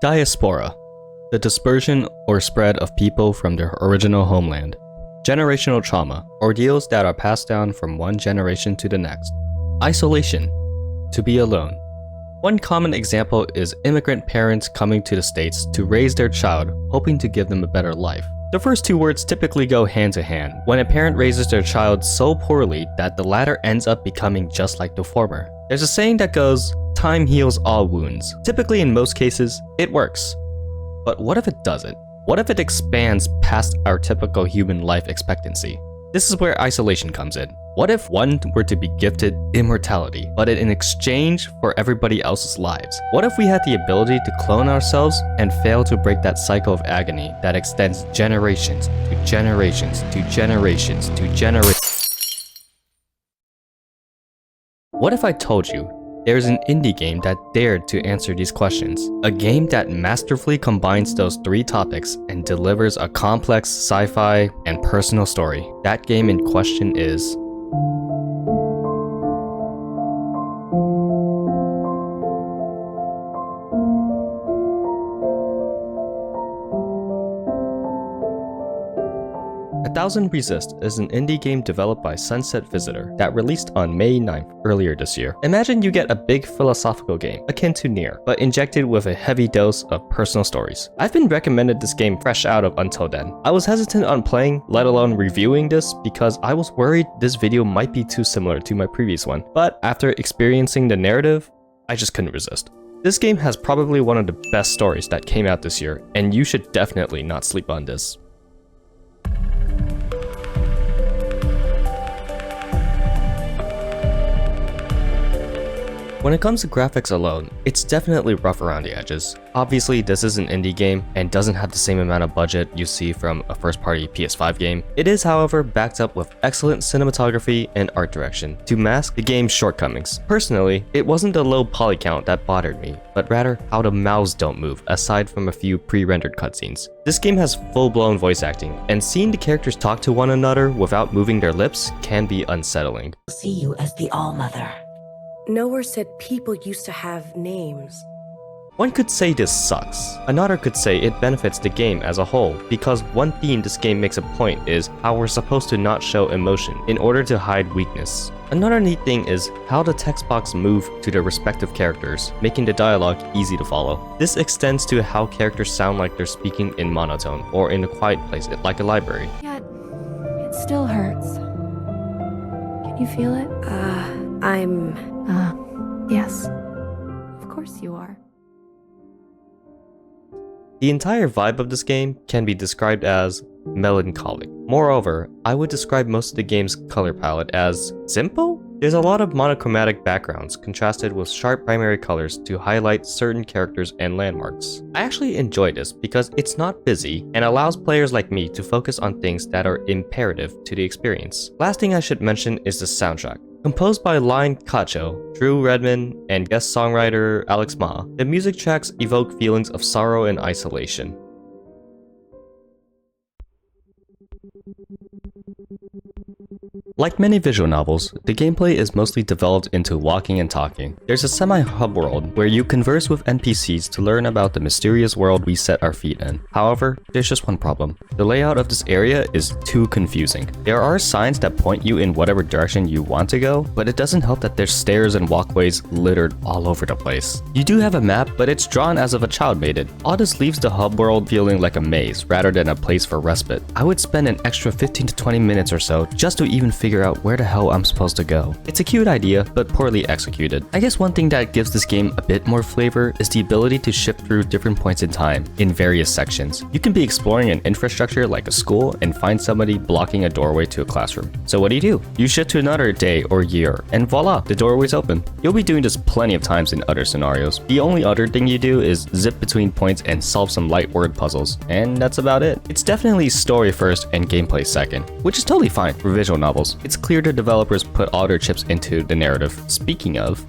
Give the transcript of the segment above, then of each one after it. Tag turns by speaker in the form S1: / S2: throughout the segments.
S1: Diaspora, the dispersion or spread of people from their original homeland. Generational trauma, ordeals that are passed down from one generation to the next. Isolation, to be alone. One common example is immigrant parents coming to the States to raise their child, hoping to give them a better life. The first two words typically go hand to hand when a parent raises their child so poorly that the latter ends up becoming just like the former. There's a saying that goes, time heals all wounds. Typically in most cases, it works. But what if it doesn't? What if it expands past our typical human life expectancy? This is where isolation comes in. What if one were to be gifted immortality, but in exchange for everybody else's lives? What if we had the ability to clone ourselves and fail to break that cycle of agony that extends generations to generations to generations to generations? What if I told you there's an indie game that dared to answer these questions? A game that masterfully combines those three topics and delivers a complex sci-fi and personal story. That game in question is 1000xResist is an indie game developed by Sunset Visitor that released on May 9th earlier this year. Imagine you get a big philosophical game akin to Nier, but injected with a heavy dose of personal stories. I've been recommended this game fresh out of Until Then. I was hesitant on playing, let alone reviewing this, because I was worried this video might be too similar to my previous one, but after experiencing the narrative, I just couldn't resist. This game has probably one of the best stories that came out this year, and you should definitely not sleep on this. When it comes to graphics alone, it's definitely rough around the edges. Obviously, this is an indie game and doesn't have the same amount of budget you see from a first-party PS5 game. It is, however, backed up with excellent cinematography and art direction to mask the game's shortcomings. Personally, it wasn't the low poly count that bothered me, but rather how the mouths don't move aside from a few pre-rendered cutscenes. This game has full-blown voice acting, and seeing the characters talk to one another without moving their lips can be unsettling.
S2: See you as the All-Mother.
S3: Nowhere said people used to have names.
S1: One could say this sucks. Another could say it benefits the game as a whole, because one theme this game makes a point is how we're supposed to not show emotion in order to hide weakness. Another neat thing is how the text box move to their respective characters, making the dialogue easy to follow. This extends to how characters sound like they're speaking in monotone or in a quiet place like a library.
S4: Yet, it still hurts. Can you feel it? Yes. Of course you are.
S1: The entire vibe of this game can be described as melancholic. Moreover, I would describe most of the game's color palette as simple? There's a lot of monochromatic backgrounds contrasted with sharp primary colors to highlight certain characters and landmarks. I actually enjoy this because it's not busy and allows players like me to focus on things that are imperative to the experience. Last thing I should mention is the soundtrack. Composed by Lion Katcho, Drew Redman, and guest songwriter Alex Ma, the music tracks evoke feelings of sorrow and isolation. Like many visual novels, the gameplay is mostly developed into walking and talking. There's a semi-hub world where you converse with NPCs to learn about the mysterious world we set our feet in. However, there's just one problem. The layout of this area is too confusing. There are signs that point you in whatever direction you want to go, but it doesn't help that there's stairs and walkways littered all over the place. You do have a map, but it's drawn as if a child made it. All this leaves the hub world feeling like a maze rather than a place for respite. I would spend an extra 15 to 20 minutes or so just to even figure out where the hell I'm supposed to go. It's a cute idea, but poorly executed. I guess one thing that gives this game a bit more flavor is the ability to shift through different points in time in various sections. You can be exploring an infrastructure like a school and find somebody blocking a doorway to a classroom. So what do? You shift to another day or year, and voila, the doorway's open. You'll be doing this plenty of times in other scenarios. The only other thing you do is zip between points and solve some light word puzzles, and that's about it. It's definitely story first and gameplay second, which is totally fine for visual novels. It's clear the developers put all their chips into the narrative. Speaking of,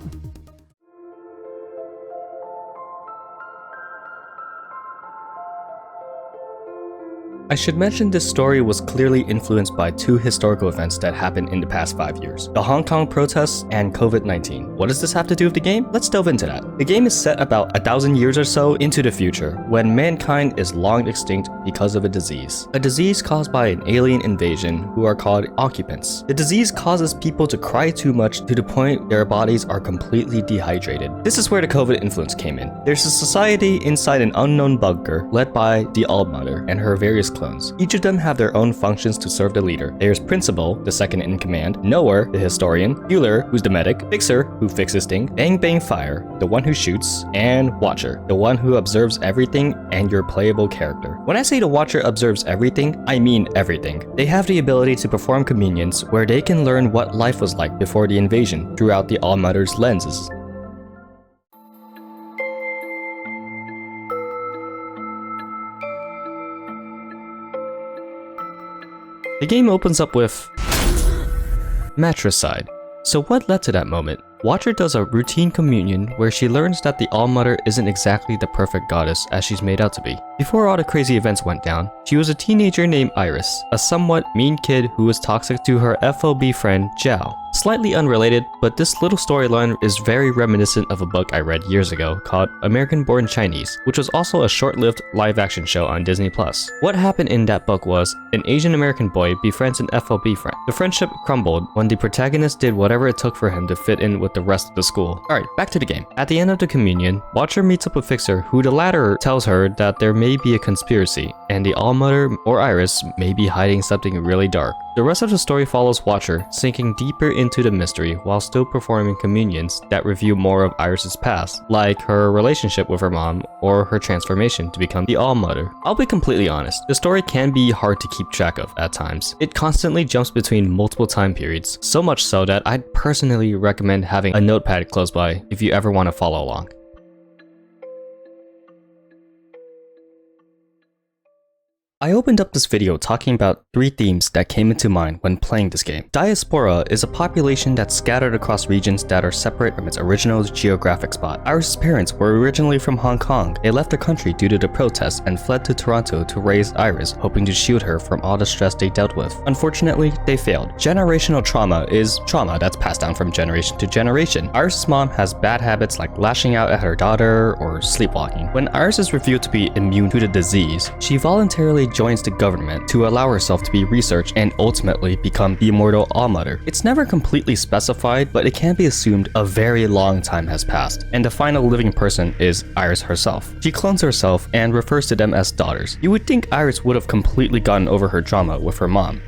S1: I should mention this story was clearly influenced by two historical events that happened in the past 5 years: the Hong Kong protests and COVID-19. What does this have to do with the game? Let's delve into that. The game is set about 1,000 years or so into the future, when mankind is long extinct because of a disease. A disease caused by an alien invasion who are called occupants. The disease causes people to cry too much to the point their bodies are completely dehydrated. This is where the COVID influence came in. There's a society inside an unknown bunker led by the All-Mother and her various clones. Each of them have their own functions to serve the leader. There's Principal, the second in command, Knower, the historian, Healer, who's the medic, Fixer, who fixes things, Bang Bang Fire, the one who shoots, and Watcher, the one who observes everything and your playable character. When I say the Watcher observes everything, I mean everything. They have the ability to perform communions where they can learn what life was like before the invasion throughout the All-Mother's lenses. The game opens up with Matricide. So what led to that moment? Watcher does a routine communion where she learns that the All-Mother isn't exactly the perfect goddess as she's made out to be. Before all the crazy events went down, she was a teenager named Iris, a somewhat mean kid who was toxic to her FOB friend Zhao. Slightly unrelated, but this little storyline is very reminiscent of a book I read years ago called American Born Chinese, which was also a short-lived live-action show on Disney+. What happened in that book was, an Asian American boy befriends an FOB friend. The friendship crumbled when the protagonist did whatever it took for him to fit in with the rest of the school. Alright, back to the game. At the end of the communion, Watcher meets up with Fixer, who the latter tells her that there may be a conspiracy, and the All-Mother or Iris may be hiding something really dark. The rest of the story follows Watcher sinking deeper into the mystery while still performing communions that reveal more of Iris's past, like her relationship with her mom or her transformation to become the All-Mother. I'll be completely honest, the story can be hard to keep track of at times. It constantly jumps between multiple time periods, so much so that I'd personally recommend having a notepad close by if you ever want to follow along. I opened up this video talking about 3 themes that came into mind when playing this game. Diaspora is a population that's scattered across regions that are separate from its original geographic spot. Iris' parents were originally from Hong Kong. They left the country due to the protests and fled to Toronto to raise Iris, hoping to shield her from all the stress they dealt with. Unfortunately, they failed. Generational trauma is trauma that's passed down from generation to generation. Iris' mom has bad habits like lashing out at her daughter or sleepwalking. When Iris is revealed to be immune to the disease, she voluntarily joins the government to allow herself to be researched and ultimately become the immortal All-Mother. It's never completely specified, but it can be assumed a very long time has passed, and the final living person is Iris herself. She clones herself and refers to them as daughters. You would think Iris would have completely gotten over her trauma with her mom.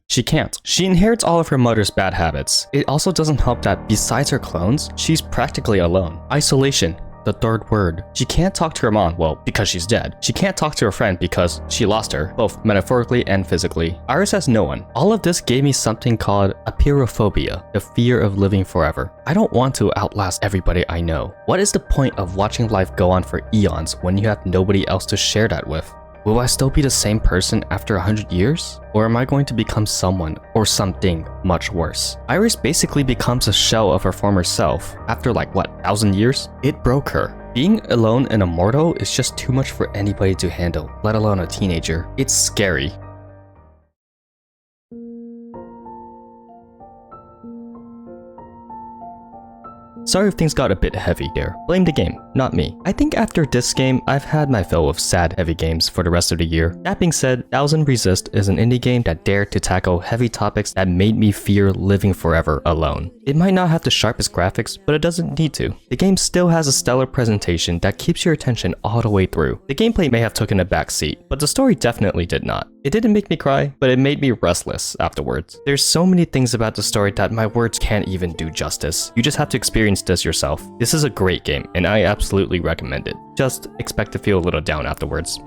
S1: She can't. She inherits all of her mother's bad habits. It also doesn't help that besides her clones, she's practically alone. Isolation. The third word. She can't talk to her mom, well, because she's dead. She can't talk to her friend because she lost her, both metaphorically and physically. Iris has no one. All of this gave me something called apeirophobia, the fear of living forever. I don't want to outlast everybody I know. What is the point of watching life go on for eons when you have nobody else to share that with? Will I still be the same person after 100 years? Or am I going to become someone or something much worse? Iris basically becomes a shell of her former self. After like, what, 1,000 years? It broke her. Being alone and immortal is just too much for anybody to handle, let alone a teenager. It's scary. Sorry if things got a bit heavy there. Blame the game, not me. I think after this game, I've had my fill of sad, heavy games for the rest of the year. That being said, 1000xResist is an indie game that dared to tackle heavy topics that made me fear living forever alone. It might not have the sharpest graphics, but it doesn't need to. The game still has a stellar presentation that keeps your attention all the way through. The gameplay may have taken a back seat, but the story definitely did not. It didn't make me cry, but it made me restless afterwards. There's so many things about the story that my words can't even do justice. You just have to experience this yourself. This is a great game, and I absolutely recommend it. Just expect to feel a little down afterwards.